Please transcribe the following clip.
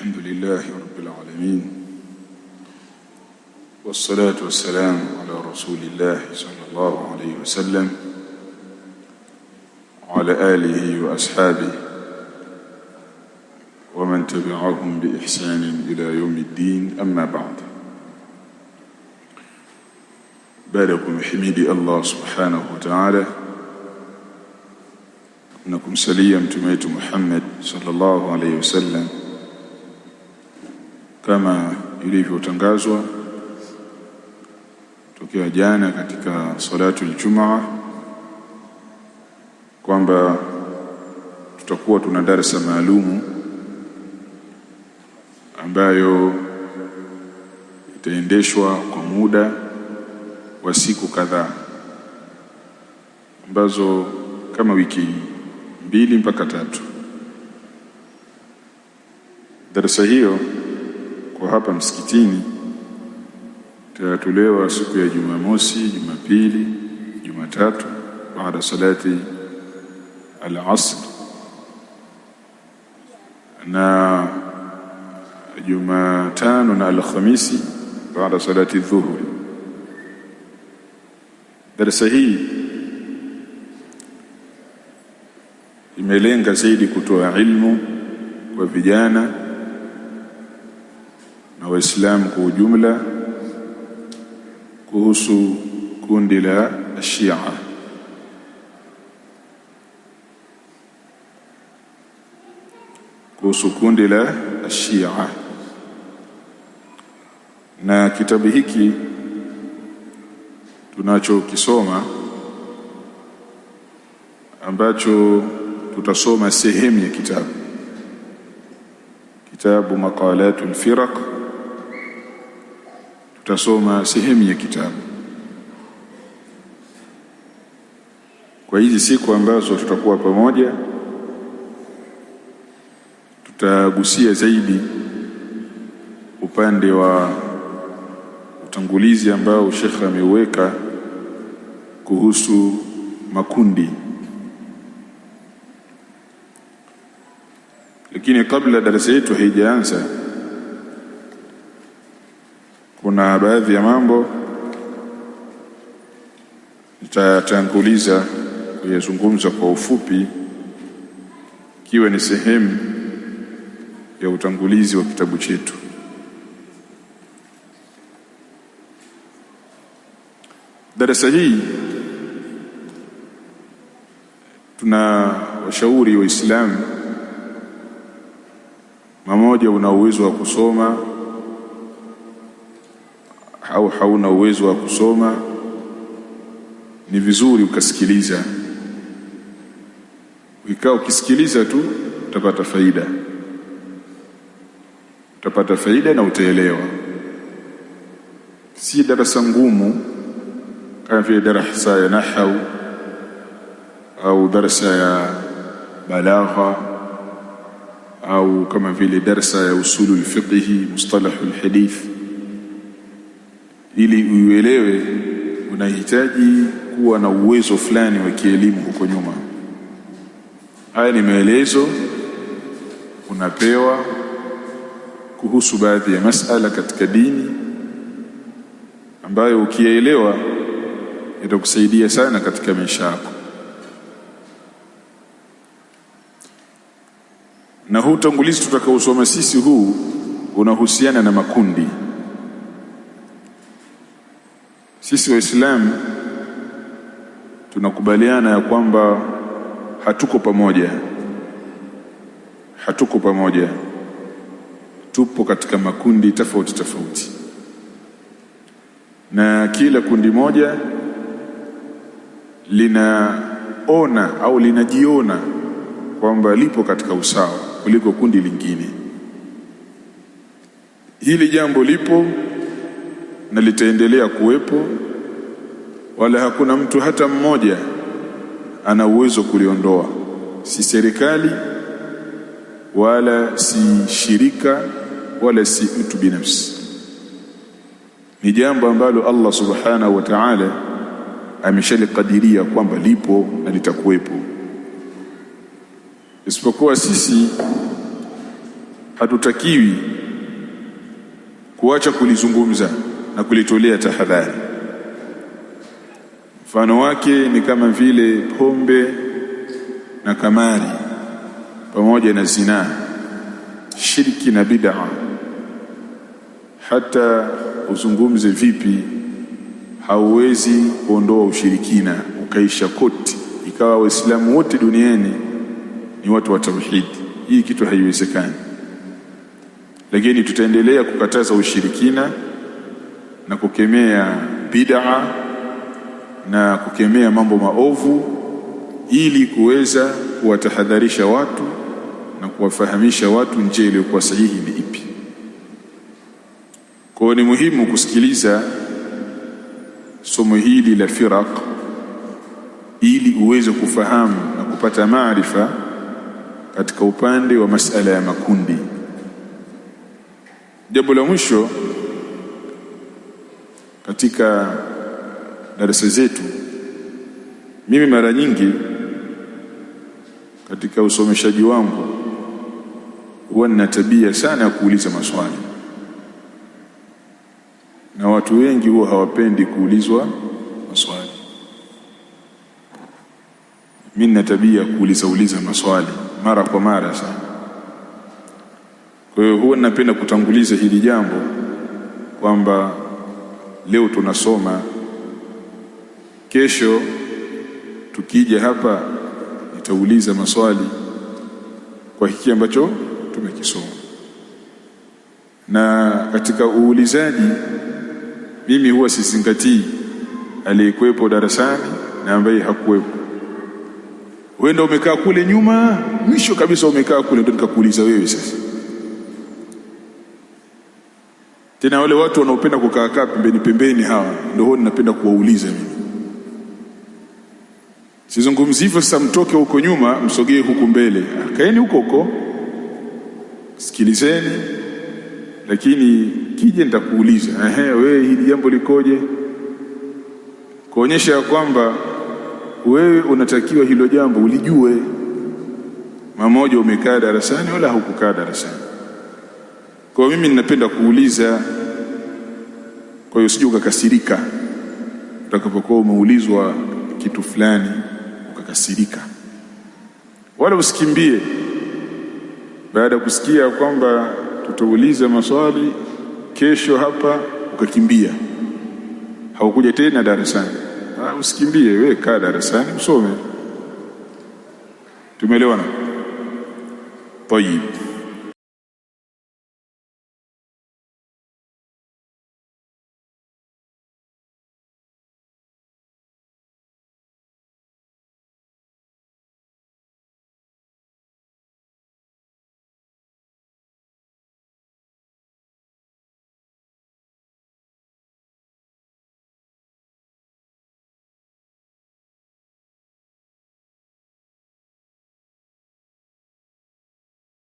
الحمد لله رب العالمين، والصلاة والسلام على رسول الله صلى الله عليه وسلم وعلى آله وأصحابه ومن تبعهم بإحسان إلى يوم الدين. أما بعد، باركم حميدي الله سبحانه وتعالى أنكم سليم تميت محمد صلى الله عليه وسلم kama ilivyotangazwa tokea jana katika salatu al-Jum'a kwamba tutakuwa tuna darasa maalumu ambayo itaendeshwa kwa muda wa siku kadhaa ambazo kama wiki 2 mpaka 3. Darasa hiyo kwa hapa msikitini tutatolewa siku ya Jumamosi, Jumapili, Jumatatu baada salati al-asr, na Jumatano na Alhamisi baada salati dhuhuri. Darasa hii imelenga zaidi kutoa ilmu kwa vijana na Waislamu kwa ujumla kuhusu kundi la Shia. Na kitabu hiki tunachokisoma ambacho tutasoma sehemu ya kitabu Maqalatul Firaq, tutasoma sehemu ya kitabu. Kwa hizi siku ambazo tutakuwa pamoja tutagusia zaidi upande wa utangulizi ambao Sheikh ameuweka kuhusu makundi. Lakini kabla darasa yetu haijaanza, kuna baadhi ya mambo nitatanguliza kuyazungumza kwa ufupi, ikiwa ni sehemu ya utangulizi wa kitabu chetu. Darasa hii tuna washauri Waislamu, mmoja una uwezo wa kusoma au hauna uwezo wa kusoma, ni vizuri ukasikiliza. Ukikaa ukisikiliza tu utapata faida na utaelewa. Si darasa ngumu kama vile darasa ya nahwu au darasa ya balagha au kama vile darasa ya usulul fiqh, mustalahul hadith. Ili uelewe unahitaji kuwa na uwezo fulani wa kielimu huko nyuma. Haya ni maelezo unapewa kuhusu baadhi ya masala katika dini ambayo ukielewa itakusaidia sana katika maisha yako. Na huu utangulizi tutakaosoma sisi huu unahusiana na makundi. Sisi Waislamu tunakubaliana ya kwamba hatuko pamoja, tupo katika makundi tofauti, na kila kundi moja linaona au linajiona kwamba lipo katika usawa kuliko kundi lingine. Hili jambo lipo na litaendelea kuwepo, wala hakuna mtu hata mmoja ana uwezo kuliondoa, si serikali wala si shirika wala si mtu binafsi. Ni jambo ambalo Allah subhanahu wa ta'ala ameshalikadiria kwamba lipo na litakuwepo, isipokuwa sisi hatutakiwi kuacha kulizungumza na kulitolea tahadhari. Mfano wake ni kama vile pombe na kamari pamoja na zina, shirki na bid'a. Hata uzungumze vipi, hauwezi kuondoa ushirikina ukaisha koti ikawa Waislamu wote duniani ni watu wa tauhid. Hii kitu haiwezekani. Lakini tutaendelea kukataza ushirikina na kukemea bid'a na kukemea mambo maovu, ili kuweza kuwatahadharisha watu na kuwafahamisha watu njia iliyokuwa sahihi ni ipi. Kwa ni muhimu kusikiliza somo hili la firaq ili uweze kufahamu na kupata maarifa katika upande wa masala ya makundi. Jambo la mwisho katika darasa zetu, mimi mara nyingi katika usomeshaji wangu huwa nina tabia sana ya kuuliza maswali, na watu wengi huwa hawapendi kuulizwa maswali. Mimi nina tabia kuuliza maswali mara kwa mara sana. Kwa hiyo huwa ninapenda kutanguliza hili jambo kwamba leo tunasoma, kesho tukija hapa nitauliza maswali kwa hiki ambacho tumekisoma. Na katika uulizaji mimi huwa sizingatii aliyekuwepo darasani na ambaye hakuwepo. Wewe umekaa kule nyuma, mwisho kabisa umekaa kule, ndio nikakuuliza wewe sasa. Tena wale watu wanaopenda kukaa pembeni hawa ndio huwa ninapenda kuwauliza mimi. Sizungumzi hivyo sasa mtoke huko nyuma msogee huku mbele. Kaeni huko. Sikilizeni, lakini kije nitakuuliza, wewe hili jambo likoje? Kuonyesha kwamba wewe unatakiwa hilo jambo ulijue. Mmoja umekaa darasani wala hukukaa darasani. Kwa mimi ninapenda kuuliza, kwa hiyo usije ukakasirika utakapokuwa umeulizwa kitu fulani ukakasirika. Wala usikimbie baada ya kusikia kwamba tutauliza maswali kesho hapa ukakimbia, haukuja tena darasani. Usikimbie, wewe kaa darasani usome. Tumeelewana? Tayeb.